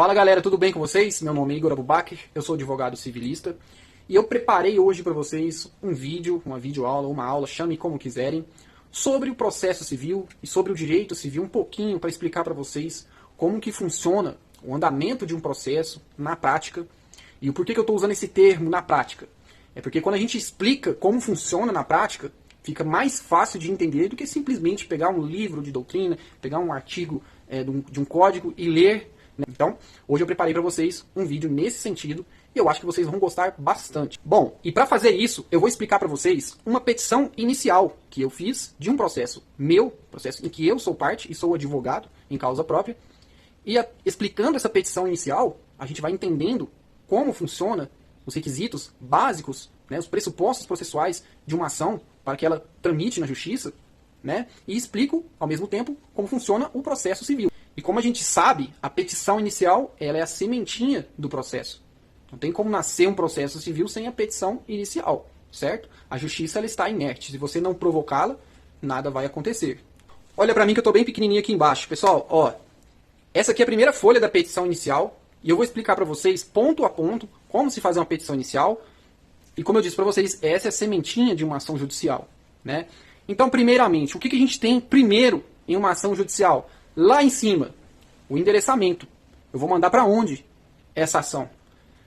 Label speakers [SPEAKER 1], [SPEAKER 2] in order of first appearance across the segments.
[SPEAKER 1] Fala galera, tudo bem com vocês? Meu nome é Igor Abubakr, eu sou advogado civilista e eu preparei hoje para vocês um vídeo, uma videoaula, uma aula, chame como quiserem, sobre o processo civil e sobre o direito civil, um pouquinho para explicar para vocês como que funciona o andamento de um processo na prática e o porquê que eu estou usando esse termo na prática. É porque quando a gente explica como funciona na prática, fica mais fácil de entender do que simplesmente pegar um livro de doutrina, pegar um artigo de um código e ler. Então, hoje eu preparei para vocês um vídeo nesse sentido e eu acho que vocês vão gostar bastante. Bom, e para fazer isso, eu vou explicar para vocês uma petição inicial que eu fiz de um processo meu, processo em que eu sou parte e sou advogado em causa própria. E explicando essa petição inicial, a gente vai entendendo como funciona os requisitos básicos, né, os pressupostos processuais de uma ação para que ela tramite na justiça, né, e explico, ao mesmo tempo, como funciona o processo civil. E como a gente sabe, a petição inicial ela é a sementinha do processo. Não tem como nascer um processo civil sem a petição inicial, certo? A justiça ela está inerte. Se você não provocá-la, nada vai acontecer. Olha para mim que eu estou bem pequenininho aqui embaixo. Pessoal, ó, essa aqui é a primeira folha da petição inicial e eu vou explicar para vocês, ponto a ponto, como se fazer uma petição inicial. E como eu disse para vocês, essa é a sementinha de uma ação judicial, né? Então, primeiramente, o que a gente tem primeiro em uma ação judicial? Lá em cima, o endereçamento. Eu vou mandar para onde essa ação?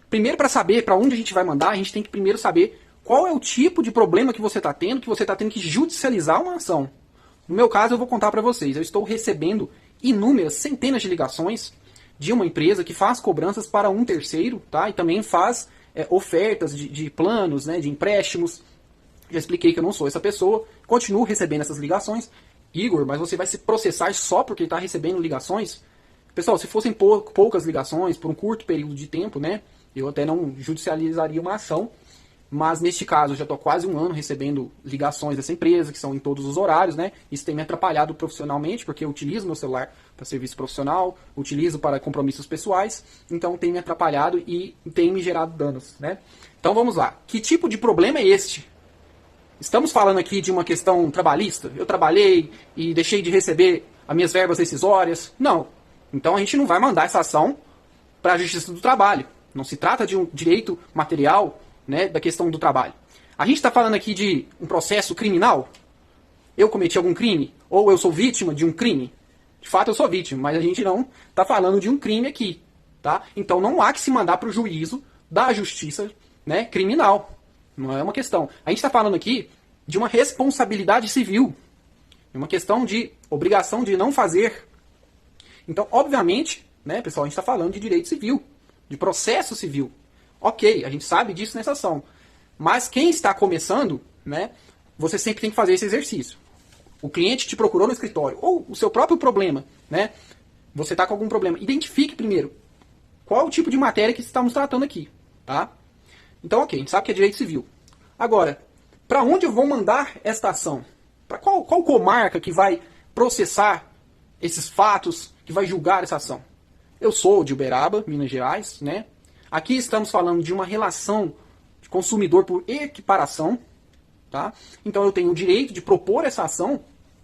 [SPEAKER 1] Primeiro, para saber para onde a gente vai mandar, a gente tem que primeiro saber qual é o tipo de problema que você está tendo que judicializar uma ação. No meu caso, eu vou contar para vocês. Eu estou recebendo inúmeras, centenas de ligações de uma empresa que faz cobranças para um terceiro, tá? E também faz ofertas de planos, né, de empréstimos. Já expliquei que eu não sou essa pessoa. Continuo recebendo essas ligações. Igor, mas você vai se processar só porque está recebendo ligações? Pessoal, se fossem poucas ligações, por um curto período de tempo, né, eu até não judicializaria uma ação, mas neste caso eu já estou quase um ano recebendo ligações dessa empresa, que são em todos os horários, né, isso tem me atrapalhado profissionalmente, porque eu utilizo meu celular para serviço profissional, utilizo para compromissos pessoais, então tem me atrapalhado e tem me gerado danos, né. Então vamos lá, que tipo de problema é este? Estamos falando aqui de uma questão trabalhista? Eu trabalhei e deixei de receber as minhas verbas rescisórias? Não. Então a gente não vai mandar essa ação para a Justiça do Trabalho. Não se trata de um direito material, né, da questão do trabalho. A gente está falando aqui de um processo criminal? Eu cometi algum crime? Ou eu sou vítima de um crime? De fato eu sou vítima, mas a gente não está falando de um crime aqui. Tá? Então não há que se mandar para o juízo da justiça, né, criminal. Não é uma questão. A gente está falando aqui de uma responsabilidade civil. Uma questão de obrigação de não fazer. Então, obviamente, né, pessoal, a gente está falando de direito civil, de processo civil. Ok, a gente sabe disso nessa ação. Mas quem está começando, né, você sempre tem que fazer esse exercício. O cliente te procurou no escritório, ou o seu próprio problema, né? Você está com algum problema. Identifique primeiro qual o tipo de matéria que estamos tratando aqui, tá? Então, ok, a gente sabe que é direito civil. Agora, para onde eu vou mandar esta ação? Para qual comarca que vai processar esses fatos, que vai julgar essa ação? Eu sou de Uberaba, Minas Gerais, né? Aqui estamos falando de uma relação de consumidor por equiparação, tá? Então eu tenho o direito de propor essa ação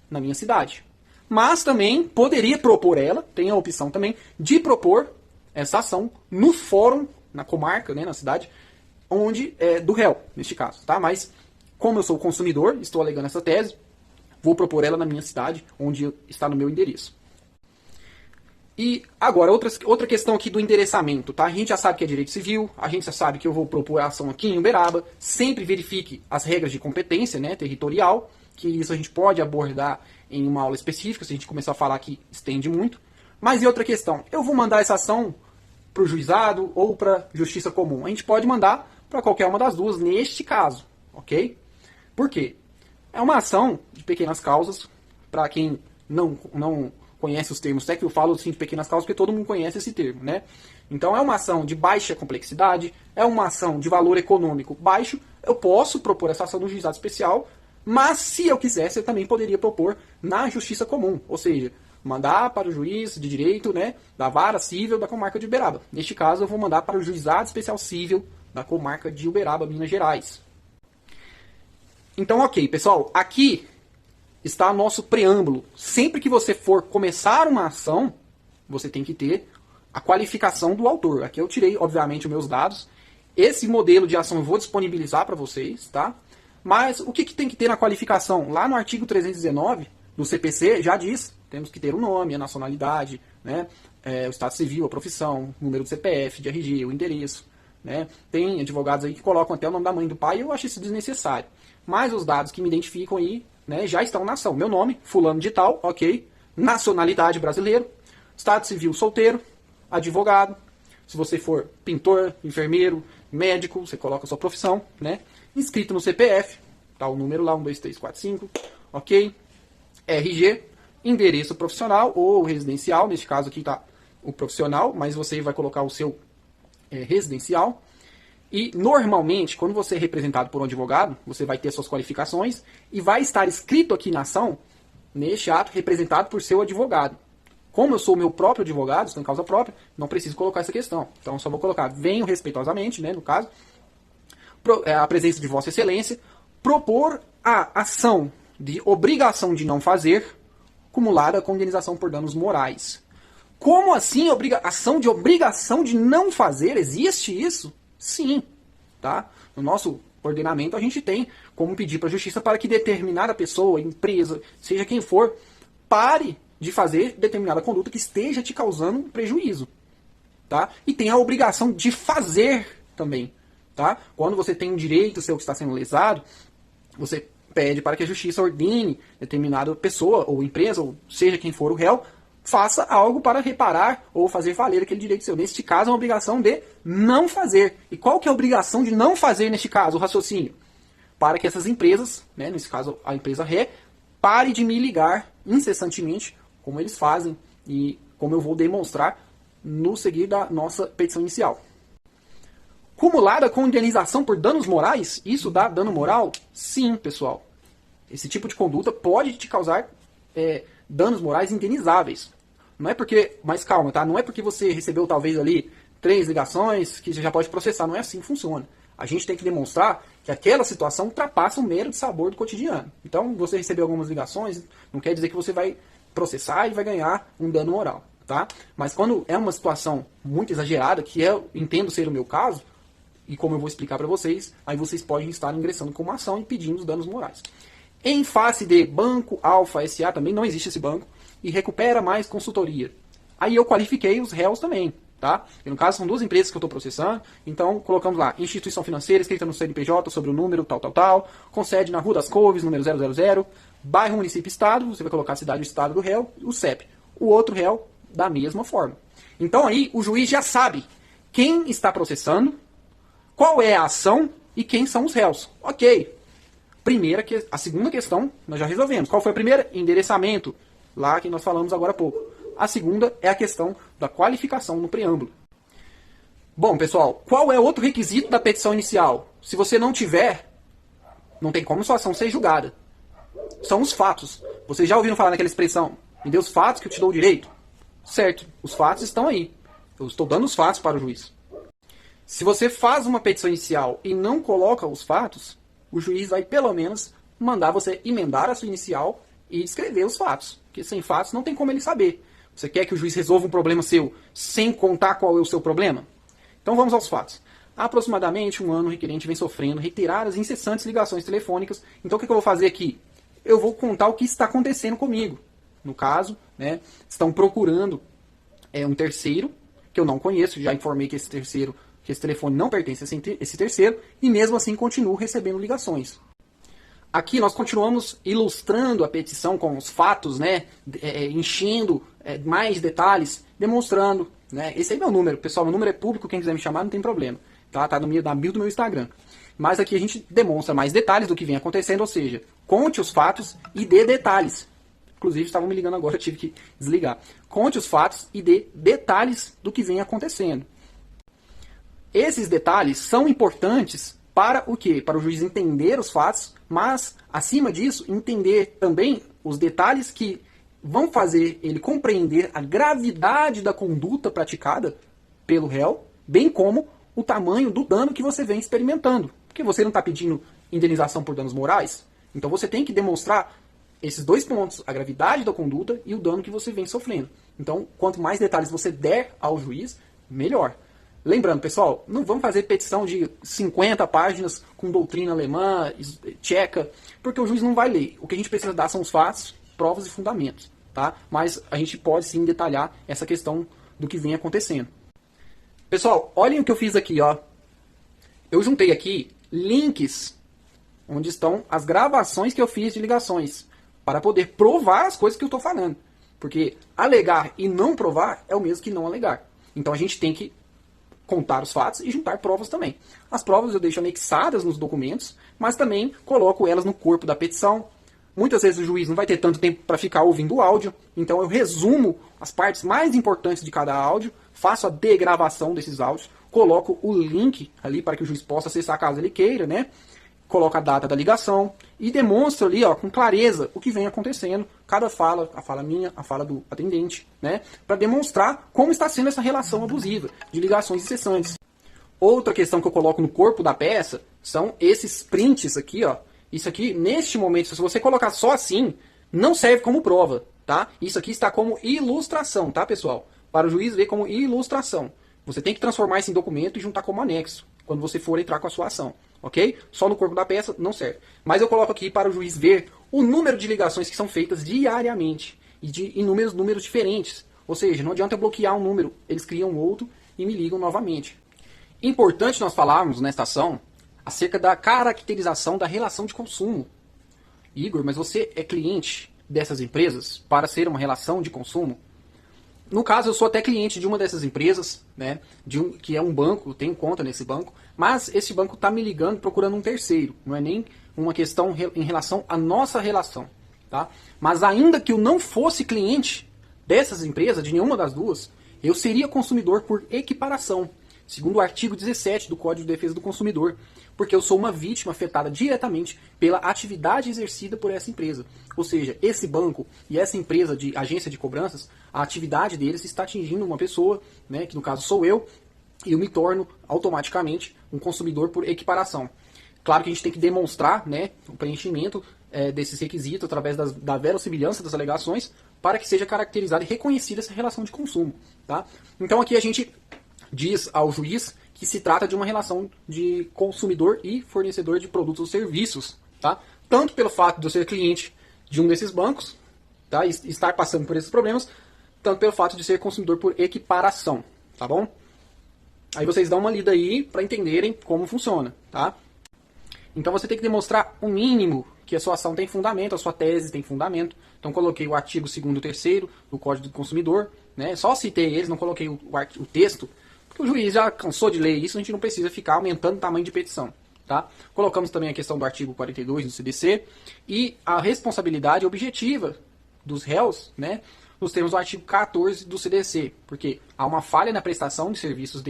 [SPEAKER 1] na minha cidade. Mas também poderia propor ela, tem a opção também, de propor essa ação no fórum, na comarca, né, na cidade, onde é do réu, neste caso, tá? Mas, como eu sou consumidor, estou alegando essa tese, vou propor ela na minha cidade, onde está no meu endereço. E agora, outra questão aqui do endereçamento, tá? A gente já sabe que é direito civil, a gente já sabe que eu vou propor a ação aqui em Uberaba, sempre verifique as regras de competência, né, territorial, que isso a gente pode abordar em uma aula específica, se a gente começar a falar aqui, estende muito. Mas e outra questão, eu vou mandar essa ação para o juizado ou para a justiça comum? A gente pode mandar para qualquer uma das duas, neste caso, ok? Por quê? É uma ação de pequenas causas, para quem não conhece os termos técnicos, eu falo assim de pequenas causas porque todo mundo conhece esse termo, né? Então é uma ação de baixa complexidade, é uma ação de valor econômico baixo, eu posso propor essa ação no juizado especial, mas se eu quisesse eu também poderia propor na justiça comum, ou seja, mandar para o juiz de direito, né, da vara civil da comarca de Uberaba. Neste caso eu vou mandar para o juizado especial civil da comarca de Uberaba, Minas Gerais. Então, ok, pessoal, aqui está nosso preâmbulo. Sempre que você for começar uma ação, você tem que ter a qualificação do autor. Aqui eu tirei, obviamente, os meus dados. Esse modelo de ação eu vou disponibilizar para vocês, tá? Mas o que tem que ter na qualificação? Lá no artigo 319 do CPC já diz, temos que ter o nome, a nacionalidade, né? O estado civil, a profissão, o número do CPF, de RG, o endereço. Né? Tem advogados aí que colocam até o nome da mãe e do pai e eu acho isso desnecessário. Mas os dados que me identificam aí, né, já estão na ação. Meu nome, fulano de tal, ok. Nacionalidade brasileiro. Estado civil solteiro. Advogado. Se você for pintor, enfermeiro, médico, você coloca a sua profissão, né? Inscrito no CPF, tá o número lá, 1, 2, 3, 4, 5, ok? RG, endereço profissional ou residencial, neste caso aqui tá o profissional, mas você vai colocar o seu residencial. E normalmente, quando você é representado por um advogado, você vai ter suas qualificações e vai estar escrito aqui na ação, neste ato, representado por seu advogado. Como eu sou o meu próprio advogado, estou em causa própria, não preciso colocar essa questão. Então, só vou colocar, venho respeitosamente, né, no caso, a presença de Vossa Excelência, propor a ação de obrigação de não fazer, acumulada com indenização por danos morais. Como assim ação de obrigação de não fazer? Existe isso? Sim. Tá? No nosso ordenamento a gente tem como pedir para a justiça para que determinada pessoa, empresa, seja quem for, pare de fazer determinada conduta que esteja te causando prejuízo. Tá? E tem a obrigação de fazer também. Tá? Quando você tem um direito seu que está sendo lesado, você pede para que a justiça ordene determinada pessoa ou empresa, ou seja quem for o réu, faça algo para reparar ou fazer valer aquele direito seu. Neste caso, é uma obrigação de não fazer. E qual que é a obrigação de não fazer neste caso? O raciocínio. Para que essas empresas, né, nesse caso a empresa ré, pare de me ligar incessantemente, como eles fazem e como eu vou demonstrar no seguir da nossa petição inicial. Cumulada com indenização por danos morais, isso dá dano moral? Sim, pessoal. Esse tipo de conduta pode te causar danos morais indenizáveis. Não é porque, mas calma, tá? Não é porque você recebeu talvez ali 3 ligações que você já pode processar. Não é assim que funciona. A gente tem que demonstrar que aquela situação ultrapassa o mero de sabor do cotidiano. Então, você recebeu algumas ligações, não quer dizer que você vai processar e vai ganhar um dano moral, tá? Mas quando é uma situação muito exagerada, que eu entendo ser o meu caso, e como eu vou explicar para vocês, aí vocês podem estar ingressando com uma ação e pedindo os danos morais. Em face de Banco Alfa SA, também não existe esse banco, e Recupera Mais Consultoria. Aí eu qualifiquei os réus também, tá? E no caso são 2 empresas que eu estou processando, então colocamos lá, instituição financeira, escrita no CNPJ, sobre o número tal, com sede na Rua das Couves, número 000, bairro, município, estado, você vai colocar a cidade e o estado do réu, o CEP. O outro réu, da mesma forma. Então aí o juiz já sabe quem está processando, qual é a ação e quem são os réus. Ok. A segunda questão nós já resolvemos. Qual foi a primeira? Endereçamento, lá que nós falamos agora há pouco. A segunda é a questão da qualificação no preâmbulo. Bom, pessoal, qual é outro requisito da petição inicial? Se você não tiver, não tem como sua ação ser julgada. São os fatos. Vocês já ouviram falar naquela expressão, me dê os fatos que eu te dou o direito? Certo, os fatos estão aí. Eu estou dando os fatos para o juiz. Se você faz uma petição inicial e não coloca os fatos, o juiz vai pelo menos mandar você emendar a sua inicial e escrever os fatos. Porque sem fatos não tem como ele saber. Você quer que o juiz resolva um problema seu sem contar qual é o seu problema? Então vamos aos fatos. Há aproximadamente 1 ano o requerente vem sofrendo reiteradas e incessantes ligações telefônicas. Então o que eu vou fazer aqui? Eu vou contar o que está acontecendo comigo. No caso, né, estão procurando um terceiro, que eu não conheço, já informei que esse telefone não pertence a esse terceiro, e mesmo assim continuo recebendo ligações. Aqui nós continuamos ilustrando a petição com os fatos, né, enchendo mais detalhes, demonstrando, né, esse aí é meu número, pessoal, meu número é público, quem quiser me chamar não tem problema, tá na bio do meu Instagram. Mas aqui a gente demonstra mais detalhes do que vem acontecendo, ou seja, conte os fatos e dê detalhes. Inclusive estavam me ligando agora, eu tive que desligar. Conte os fatos e dê detalhes do que vem acontecendo. Esses detalhes são importantes para o quê? Para o juiz entender os fatos, mas, acima disso, entender também os detalhes que vão fazer ele compreender a gravidade da conduta praticada pelo réu, bem como o tamanho do dano que você vem experimentando. Porque você não está pedindo indenização por danos morais, então você tem que demonstrar esses dois pontos, a gravidade da conduta e o dano que você vem sofrendo. Então, quanto mais detalhes você der ao juiz, melhor. Lembrando, pessoal, não vamos fazer petição de 50 páginas com doutrina alemã, tcheca, porque o juiz não vai ler. O que a gente precisa dar são os fatos, provas e fundamentos. Tá? Mas a gente pode sim detalhar essa questão do que vem acontecendo. Pessoal, olhem o que eu fiz aqui. Ó. Eu juntei aqui links onde estão as gravações que eu fiz de ligações para poder provar as coisas que eu estou falando. Porque alegar e não provar é o mesmo que não alegar. Então a gente tem que contar os fatos e juntar provas também. As provas eu deixo anexadas nos documentos, mas também coloco elas no corpo da petição. Muitas vezes o juiz não vai ter tanto tempo para ficar ouvindo o áudio, então eu resumo as partes mais importantes de cada áudio, faço a degravação desses áudios, coloco o link ali para que o juiz possa acessar caso ele queira, né? Coloco a data da ligação e demonstro ali, ó, com clareza o que vem acontecendo, cada fala, a fala minha, a fala do atendente, né? Para demonstrar como está sendo essa relação abusiva de ligações incessantes. Outra questão que eu coloco no corpo da peça são esses prints aqui, ó. Isso aqui, neste momento, se você colocar só assim, não serve como prova, tá? Isso aqui está como ilustração, tá, pessoal? Para o juiz ver como ilustração. Você tem que transformar isso em documento e juntar como anexo, quando você for entrar com a sua ação, ok? Só no corpo da peça não serve. Mas eu coloco aqui para o juiz ver o número de ligações que são feitas diariamente e de inúmeros números diferentes. Ou seja, não adianta eu bloquear um número, eles criam outro e me ligam novamente. Importante nós falarmos nesta ação acerca da caracterização da relação de consumo. Igor, mas você é cliente dessas empresas para ser uma relação de consumo? No caso, eu sou até cliente de uma dessas empresas, né, que é um banco, eu tenho conta nesse banco, mas esse banco está me ligando procurando um terceiro. Não é nem uma questão em relação à nossa relação. Tá? Mas ainda que eu não fosse cliente dessas empresas, de nenhuma das duas, eu seria consumidor por equiparação, segundo o artigo 17 do Código de Defesa do Consumidor, porque eu sou uma vítima afetada diretamente pela atividade exercida por essa empresa. Ou seja, esse banco e essa empresa de agência de cobranças, a atividade deles está atingindo uma pessoa, né, que no caso sou eu, e eu me torno automaticamente um consumidor por equiparação. Claro que a gente tem que demonstrar, né, o preenchimento desses requisitos através da verossimilhança das alegações para que seja caracterizada e reconhecida essa relação de consumo. Tá? Então aqui a gente diz ao juiz que se trata de uma relação de consumidor e fornecedor de produtos ou serviços. Tá? Tanto pelo fato de eu ser cliente de um desses bancos, tá? E estar passando por esses problemas, tanto pelo fato de ser consumidor por equiparação. Tá bom? Aí vocês dão uma lida aí para entenderem como funciona. Tá? Então você tem que demonstrar o mínimo que a sua ação tem fundamento, a sua tese tem fundamento. Então coloquei o artigo 2º e 3º do Código do Consumidor, né? Só citei eles, não coloquei o texto, porque o juiz já cansou de ler isso, a gente não precisa ficar aumentando o tamanho de petição. Tá? Colocamos também a questão do artigo 42 do CDC e a responsabilidade objetiva dos réus, né, nos termos do artigo 14 do CDC, porque há uma falha na prestação de serviços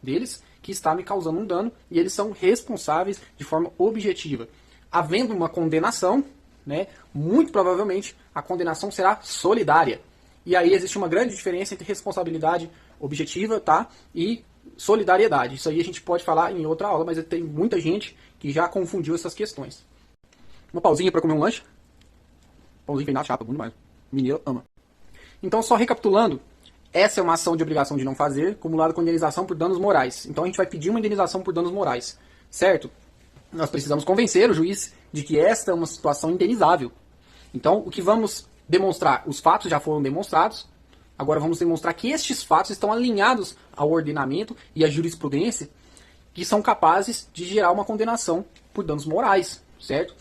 [SPEAKER 1] deles que está me causando um dano e eles são responsáveis de forma objetiva. Havendo uma condenação, né, muito provavelmente a condenação será solidária. E aí existe uma grande diferença entre responsabilidade objetiva, tá, e solidariedade. Isso aí a gente pode falar em outra aula, mas tem muita gente que já confundiu essas questões. Uma pausinha para comer um lanche. Pãozinho feito na chapa, bom demais. Mineiro ama. Então, só recapitulando, essa é uma ação de obrigação de não fazer, acumulada com indenização por danos morais. Então a gente vai pedir uma indenização por danos morais, certo? Nós precisamos convencer o juiz de que esta é uma situação indenizável. Então, o que vamos demonstrar? Os fatos já foram demonstrados. Agora vamos demonstrar que estes fatos estão alinhados ao ordenamento e à jurisprudência que são capazes de gerar uma condenação por danos morais, certo?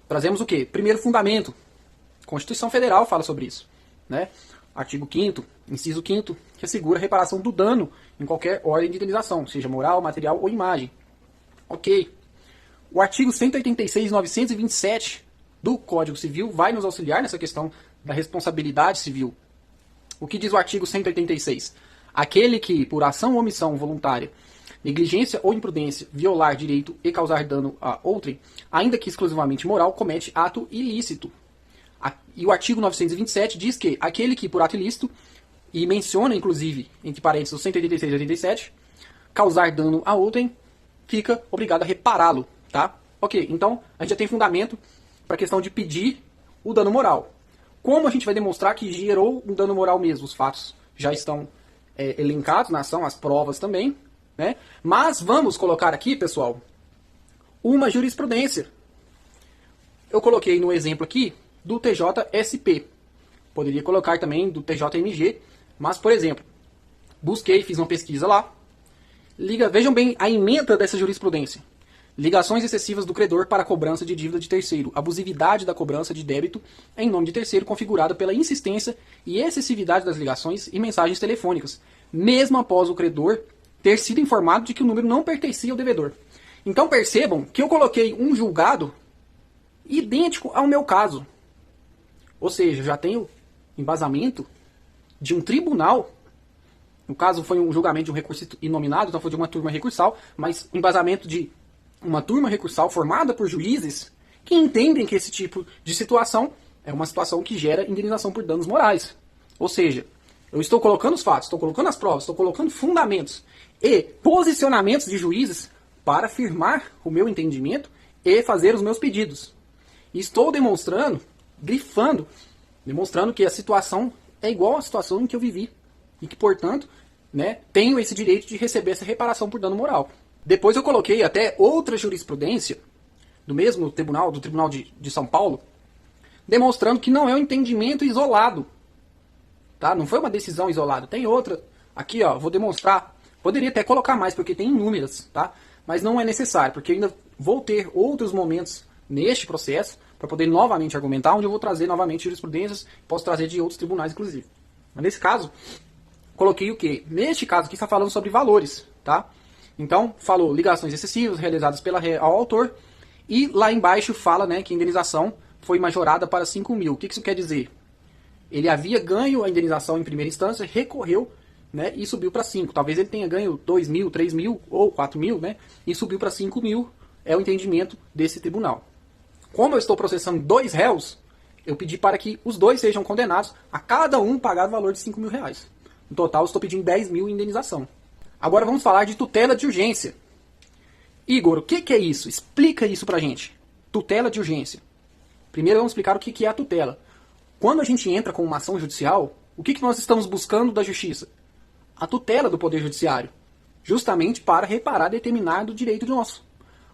[SPEAKER 1] Trazemos o quê? Primeiro fundamento. A Constituição Federal fala sobre isso, né? Artigo 5º, inciso 5º, que assegura a reparação do dano em qualquer ordem de indenização, seja moral, material ou imagem. Ok. O artigo 186 e 927 do Código Civil vai nos auxiliar nessa questão da responsabilidade civil. O que diz o artigo 186? Aquele que, por ação ou omissão voluntária, negligência ou imprudência, violar direito e causar dano a outrem, ainda que exclusivamente moral, comete ato ilícito. E o artigo 927 diz que aquele que, por ato ilícito, e menciona, inclusive, entre parênteses, o 186 e 87, causar dano a outrem, fica obrigado a repará-lo. Tá? Ok, então a gente já tem fundamento para a questão de pedir o dano moral. Como a gente vai demonstrar que gerou um dano moral mesmo? Os fatos já estão elencados na ação, as provas também, né? Mas vamos colocar aqui, pessoal, uma jurisprudência. Eu coloquei no exemplo aqui do TJSP. Poderia colocar também do TJMG, mas, por exemplo, busquei, fiz uma pesquisa lá. Vejam bem a ementa dessa jurisprudência. Ligações excessivas do credor para a cobrança de dívida de terceiro. Abusividade da cobrança de débito em nome de terceiro configurada pela insistência e excessividade das ligações e mensagens telefônicas, mesmo após o credor ter sido informado de que o número não pertencia ao devedor. Então percebam que eu coloquei um julgado idêntico ao meu caso. Ou seja, já tenho embasamento de um tribunal. No caso foi um julgamento de um recurso inominado, então foi de uma turma recursal, mas embasamento de uma turma recursal formada por juízes que entendem que esse tipo de situação é uma situação que gera indenização por danos morais. Ou seja, eu estou colocando os fatos, estou colocando as provas, estou colocando fundamentos e posicionamentos de juízes para afirmar o meu entendimento e fazer os meus pedidos. E estou demonstrando, grifando, demonstrando que a situação é igual à situação em que eu vivi e que, portanto, né, tenho esse direito de receber essa reparação por dano moral. Depois eu coloquei até outra jurisprudência do mesmo tribunal, do Tribunal de São Paulo, demonstrando que não é um entendimento isolado. Tá? Não foi uma decisão isolada. Tem outra. Aqui, ó, vou demonstrar. Poderia até colocar mais, porque tem inúmeras, tá? Mas não é necessário, porque eu ainda vou ter outros momentos neste processo para poder novamente argumentar, onde eu vou trazer novamente jurisprudências, posso trazer de outros tribunais, inclusive. Mas nesse caso, coloquei o quê? Neste caso aqui está falando sobre valores, tá? Então, falou ligações excessivas realizadas ao autor, e lá embaixo fala, né, que a indenização foi majorada para 5 mil. O que isso quer dizer? Ele havia ganho a indenização em primeira instância, recorreu, né, e subiu para 5. Talvez ele tenha ganho 2 mil, 3 mil ou 4 mil, né, e subiu para 5 mil, é o entendimento desse tribunal. Como eu estou processando 2 réus, eu pedi para que os 2 sejam condenados, a cada um pagar o valor de 5 mil reais. No total, eu estou pedindo 10 mil em indenização. Agora vamos falar de tutela de urgência. Igor, o que é isso? Explica isso pra gente. Tutela de urgência. Primeiro vamos explicar o que é a tutela. Quando a gente entra com uma ação judicial, o que nós estamos buscando da justiça? A tutela do Poder Judiciário. Justamente para reparar determinado direito nosso.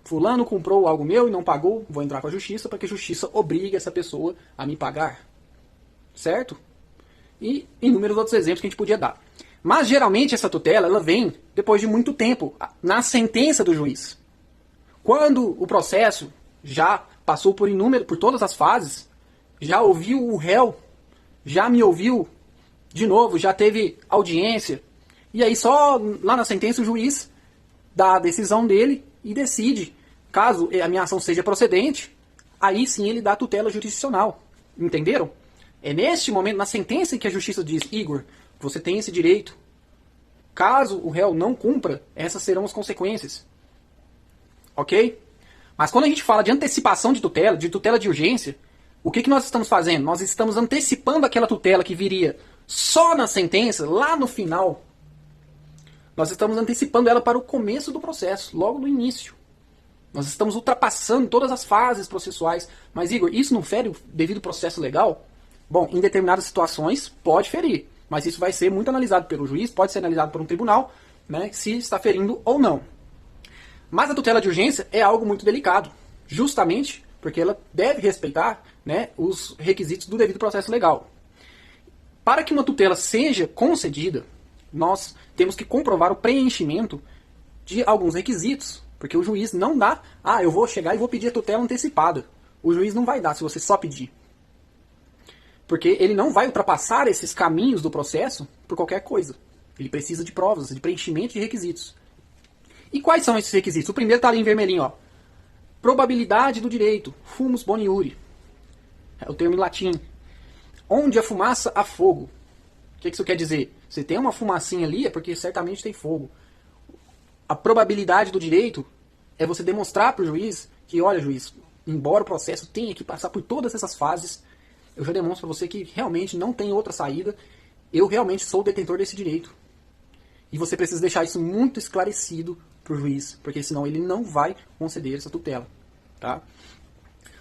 [SPEAKER 1] Fulano comprou algo meu e não pagou, vou entrar com a justiça para que a justiça obrigue essa pessoa a me pagar. Certo? E inúmeros outros exemplos que a gente podia dar. Mas geralmente essa tutela ela vem depois de muito tempo, na sentença do juiz. Quando o processo já passou por todas as fases, já ouviu o réu, já me ouviu de novo, já teve audiência, e aí só lá na sentença o juiz dá a decisão dele e decide, caso a minha ação seja procedente, aí sim ele dá a tutela jurisdicional. Entenderam? É neste momento, na sentença, que a justiça diz, Igor, você tem esse direito. Caso o réu não cumpra, essas serão as consequências. Ok? Mas quando a gente fala de antecipação de tutela de urgência, o que nós estamos fazendo? Nós estamos antecipando aquela tutela que viria só na sentença, lá no final. Nós estamos antecipando ela para o começo do processo, logo no início. Nós estamos ultrapassando todas as fases processuais. Mas, Igor, isso não fere o devido processo legal? Bom, em determinadas situações pode ferir. Mas isso vai ser muito analisado pelo juiz, pode ser analisado por um tribunal, né, se está ferindo ou não. Mas a tutela de urgência é algo muito delicado, justamente porque ela deve respeitar, né, os requisitos do devido processo legal. Para que uma tutela seja concedida, nós temos que comprovar o preenchimento de alguns requisitos, porque o juiz não dá, eu vou chegar e vou pedir a tutela antecipada. O juiz não vai dar se você só pedir. Porque ele não vai ultrapassar esses caminhos do processo por qualquer coisa. Ele precisa de provas, de preenchimento de requisitos. E quais são esses requisitos? O primeiro está ali em vermelhinho, ó. Probabilidade do direito. Fumus boni iure. É o termo em latim. Onde a fumaça, há fogo. O que isso quer dizer? Se tem uma fumacinha ali, é porque certamente tem fogo. A probabilidade do direito é você demonstrar para o juiz que, olha, juiz, embora o processo tenha que passar por todas essas fases, eu já demonstro para você que realmente não tem outra saída, eu realmente sou o detentor desse direito. E você precisa deixar isso muito esclarecido para o juiz, porque senão ele não vai conceder essa tutela. Tá?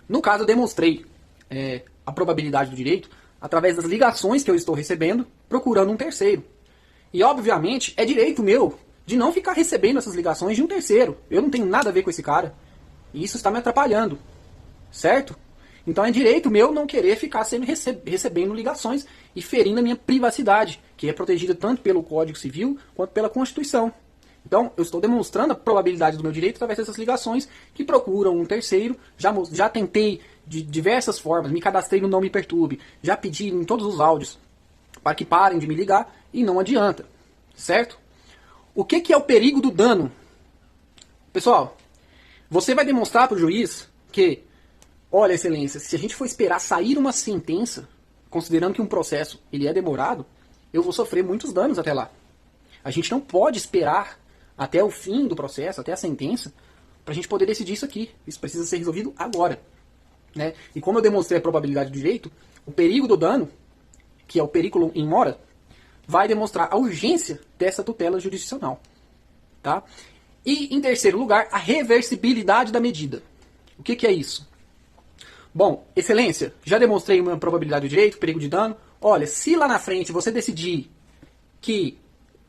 [SPEAKER 1] No caso, eu demonstrei a probabilidade do direito através das ligações que eu estou recebendo, procurando um terceiro. E, obviamente, é direito meu de não ficar recebendo essas ligações de um terceiro. Eu não tenho nada a ver com esse cara. E isso está me atrapalhando. Certo? Então é direito meu não querer ficar recebendo ligações e ferindo a minha privacidade, que é protegida tanto pelo Código Civil quanto pela Constituição. Então, eu estou demonstrando a probabilidade do meu direito através dessas ligações que procuram um terceiro. Já tentei de diversas formas, me cadastrei no Não Me Perturbe, já pedi em todos os áudios para que parem de me ligar e não adianta. Certo? O que é o perigo do dano? Pessoal, você vai demonstrar para o juiz que, olha, excelência, se a gente for esperar sair uma sentença, considerando que um processo ele é demorado, eu vou sofrer muitos danos até lá. A gente não pode esperar até o fim do processo, até a sentença, para a gente poder decidir isso aqui. Isso precisa ser resolvido agora. Né? E como eu demonstrei a probabilidade do direito, o perigo do dano, que é o periculum in mora, vai demonstrar a urgência dessa tutela jurisdicional. Tá? E, em terceiro lugar, a reversibilidade da medida. O que é isso? Bom, excelência, já demonstrei uma probabilidade do direito, perigo de dano. Olha, se lá na frente você decidir que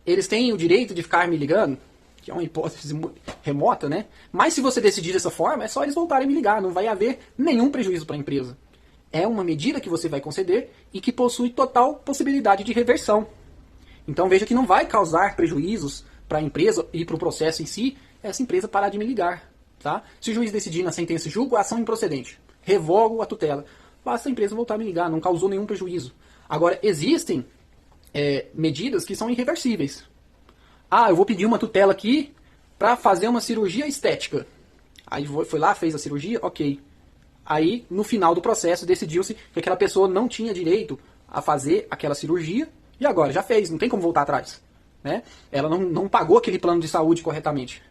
[SPEAKER 1] eles têm o direito de ficar me ligando, que é uma hipótese remota, né? Mas se você decidir dessa forma, é só eles voltarem a me ligar, não vai haver nenhum prejuízo para a empresa. É uma medida que você vai conceder e que possui total possibilidade de reversão. Então veja que não vai causar prejuízos para a empresa e para o processo em si, essa empresa parar de me ligar. Tá? Se o juiz decidir na sentença julgo a ação improcedente, revogo a tutela, basta a empresa voltar a me ligar, não causou nenhum prejuízo. Agora, existem medidas que são irreversíveis. Ah, eu vou pedir uma tutela aqui para fazer uma cirurgia estética. Aí foi lá, fez a cirurgia, ok. Aí, no final do processo, decidiu-se que aquela pessoa não tinha direito a fazer aquela cirurgia, e agora, já fez, não tem como voltar atrás. Né? Ela não pagou aquele plano de saúde corretamente.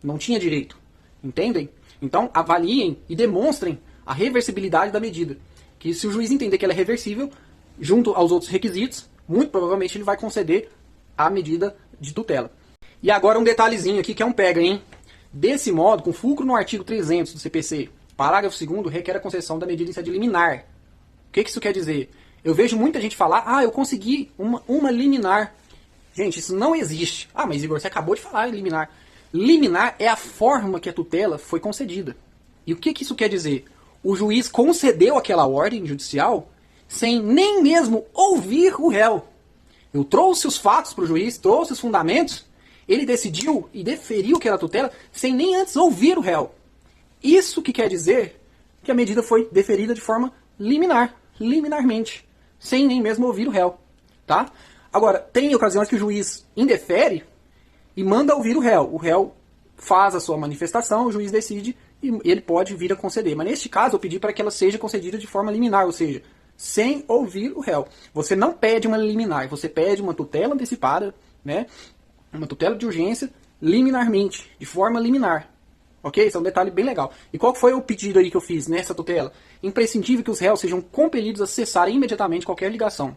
[SPEAKER 1] Não tinha direito. Entendem? Então, avaliem e demonstrem a reversibilidade da medida. Que se o juiz entender que ela é reversível, junto aos outros requisitos, muito provavelmente ele vai conceder a medida de tutela. E agora um detalhezinho aqui que é um pega, hein? Desse modo, com fulcro no artigo 300 do CPC, parágrafo 2º, requer a concessão da medida em sede liminar. O que isso quer dizer? Eu vejo muita gente falar, eu consegui uma liminar. Gente, isso não existe. Ah, mas Igor, você acabou de falar liminar. Liminar é a forma que a tutela foi concedida. E o que isso quer dizer? O juiz concedeu aquela ordem judicial sem nem mesmo ouvir o réu. Eu trouxe os fatos para o juiz, trouxe os fundamentos, ele decidiu e deferiu aquela tutela sem nem antes ouvir o réu. Isso que quer dizer que a medida foi deferida de forma liminar, liminarmente, sem nem mesmo ouvir o réu. Tá? Agora, tem ocasiões que o juiz indefere e manda ouvir o réu. O réu faz a sua manifestação, o juiz decide e ele pode vir a conceder. Mas neste caso eu pedi para que ela seja concedida de forma liminar, ou seja, sem ouvir o réu. Você não pede uma liminar, você pede uma tutela antecipada, né? Uma tutela de urgência liminarmente, de forma liminar. Ok? Esse é um detalhe bem legal. E qual foi o pedido aí que eu fiz nessa tutela? Imprescindível que os réus sejam compelidos a cessarem imediatamente qualquer ligação,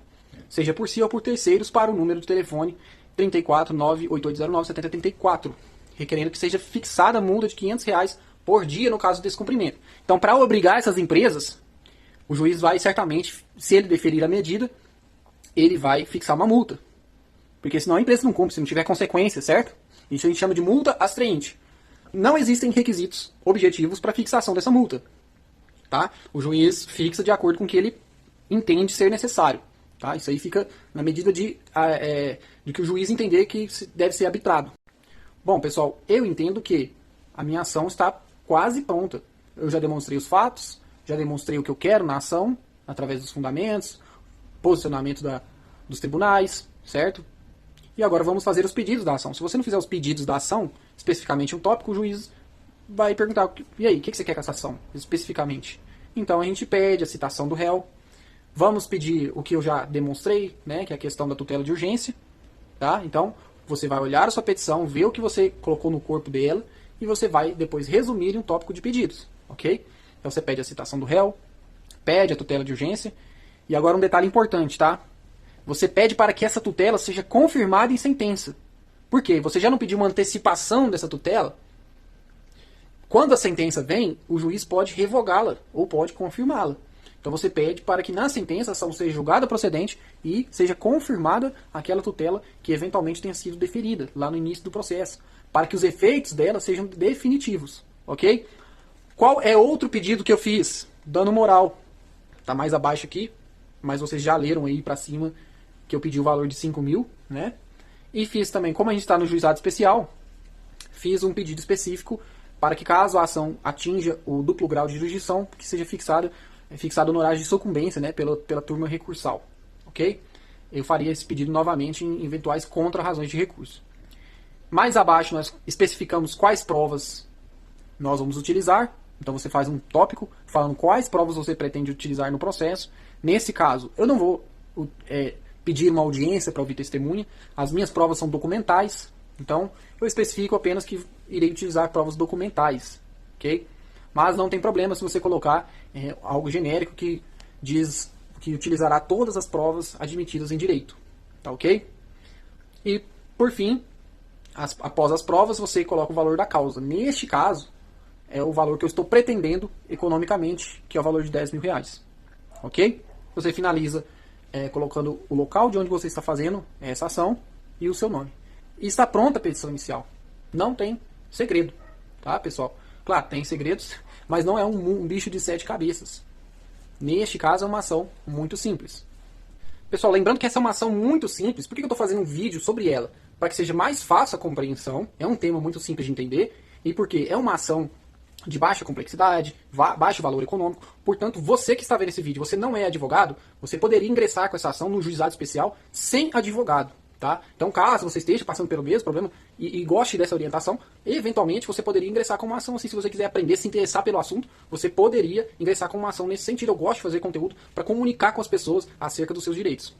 [SPEAKER 1] seja por si ou por terceiros, para o número de telefone 34 98809 7034, requerendo que seja fixada a multa de R$500 por dia no caso de descumprimento. Então, para obrigar essas empresas, o juiz vai certamente, se ele deferir a medida, ele vai fixar uma multa. Porque senão a empresa não cumpre, se não tiver consequência, certo? Isso a gente chama de multa astraente. Não existem requisitos objetivos para fixação dessa multa. Tá? O juiz fixa de acordo com o que ele entende ser necessário. Tá? Isso aí fica na medida de que o juiz entender que deve ser arbitrado. Bom, pessoal, eu entendo que a minha ação está quase pronta. Eu já demonstrei os fatos, já demonstrei o que eu quero na ação, através dos fundamentos, posicionamento dos tribunais, certo? E agora vamos fazer os pedidos da ação. Se você não fizer os pedidos da ação, especificamente um tópico, o juiz vai perguntar, e aí, o que você quer com essa ação, especificamente? Então a gente pede a citação do réu, vamos pedir o que eu já demonstrei, né, que é a questão da tutela de urgência. Tá? Então você vai olhar a sua petição, ver o que você colocou no corpo dela, e você vai depois resumir em um tópico de pedidos. Ok? Então você pede a citação do réu, pede a tutela de urgência, e agora um detalhe importante, tá? Você pede para que essa tutela seja confirmada em sentença. Por quê? Você já não pediu uma antecipação dessa tutela? Quando a sentença vem, o juiz pode revogá-la ou pode confirmá-la. Então você pede para que na sentença a ação seja julgada procedente e seja confirmada aquela tutela que eventualmente tenha sido deferida lá no início do processo, para que os efeitos dela sejam definitivos, ok? Qual é outro pedido que eu fiz? Dano moral. Tá mais abaixo aqui, mas vocês já leram aí para cima que eu pedi o valor de 5 mil, né? E fiz também, como a gente está no juizado especial, fiz um pedido específico para que caso a ação atinja o duplo grau de jurisdição, que seja fixado honorário de sucumbência, né, pela turma recursal, ok? Eu faria esse pedido novamente em eventuais contra-razões de recurso. Mais abaixo nós especificamos quais provas nós vamos utilizar. Então você faz um tópico falando quais provas você pretende utilizar no processo. Nesse caso, eu não vou pedir uma audiência para ouvir testemunha. As minhas provas são documentais. Então eu especifico apenas que irei utilizar provas documentais, ok? Mas não tem problema se você colocar algo genérico que diz que utilizará todas as provas admitidas em direito, tá ok? E por fim, após as provas, você coloca o valor da causa. Neste caso, é o valor que eu estou pretendendo economicamente, que é o valor de 10 mil reais. Ok? Você finaliza colocando o local de onde você está fazendo essa ação e o seu nome. E está pronta a petição inicial. Não tem segredo. Tá, pessoal? Claro, tem segredos, mas não é um bicho de 7 cabeças. Neste caso, é uma ação muito simples. Pessoal, lembrando que essa é uma ação muito simples, por que eu estou fazendo um vídeo sobre ela? Para que seja mais fácil a compreensão, é um tema muito simples de entender, e porque é uma ação de baixa complexidade, baixo valor econômico. Portanto, você que está vendo esse vídeo, você não é advogado, você poderia ingressar com essa ação no juizado especial sem advogado. Tá? Então, caso você esteja passando pelo mesmo problema e goste dessa orientação, eventualmente você poderia ingressar com uma ação assim. Se você quiser aprender, se interessar pelo assunto, você poderia ingressar com uma ação nesse sentido. Eu gosto de fazer conteúdo para comunicar com as pessoas acerca dos seus direitos.